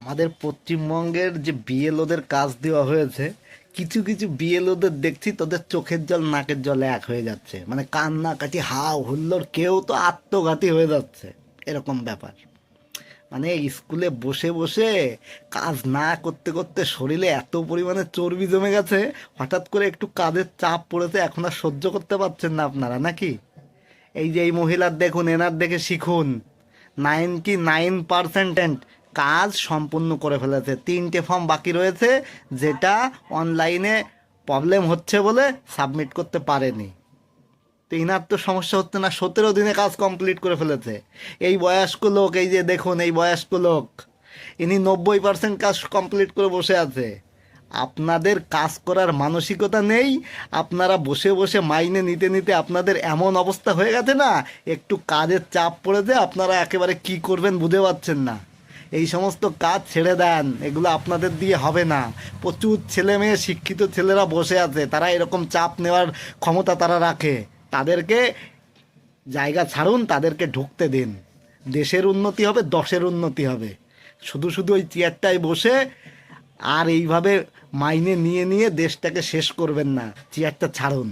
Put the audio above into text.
আমাদের পশ্চিমবঙ্গের যে বিএলওদের কাজ দেওয়া হয়েছে, কিছু কিছু বিএলওদের দেখছি তোদের চোখের জল নাকের জলে এক হয়ে যাচ্ছে, মানে কান্নাকাটি হাও হুল্লোড়, কেউ তো আত্মঘাতী হয়ে যাচ্ছে, এরকম ব্যাপার। মানে স্কুলে বসে বসে কাজ না করতে করতে শরীরে এত পরিমাণে চর্বি জমে গেছে, হঠাৎ করে একটু কাজের চাপ পড়েছে, এখন আর সহ্য করতে পারছেন না আপনারা নাকি? এই যে এই মহিলার দেখুন, এনার দেখে শিখুন। 99% কাজ সম্পূর্ণ করে ফেলেছে, 3টে ফর্ম বাকি রয়েছে, যেটা অনলাইনে প্রবলেম হচ্ছে বলে সাবমিট করতে পারেনি। তো ইনার তো সমস্যা হচ্ছে না, 17 দিনে কাজ কমপ্লিট করে ফেলেছে। এই বয়স্ক লোক, এই যে দেখুন এই বয়স্ক লোক, ইনি 90% কাজ কমপ্লিট করে বসে আছে। আপনাদের কাজ করার মানসিকতা নেই, আপনারা বসে বসে মাইনে নিতে নিতে আপনাদের এমন অবস্থা হয়ে গেছে না, একটু কাজের চাপ পড়েছে, আপনারা একেবারে কি করবেন বুঝে পাচ্ছেন না। এই সমস্ত কাজ ছেড়ে দেন, এগুলো আপনাদের দিয়ে হবে না। প্রচুর ছেলে মেয়ে শিক্ষিত ছেলেরা বসে আছে, তারা এরকম চাপ নেওয়ার ক্ষমতা তারা রাখে। তাদেরকে জায়গা ছাড়ুন, তাদেরকে ঢুকতে দিন। দেশের উন্নতি হবে, দশের উন্নতি হবে। শুধু শুধু ওই চেয়ারটায় বসে আর এইভাবে মাইনে নিয়ে নিয়ে দেশটাকে শেষ করবেন না, চেয়ারটা ছাড়ুন।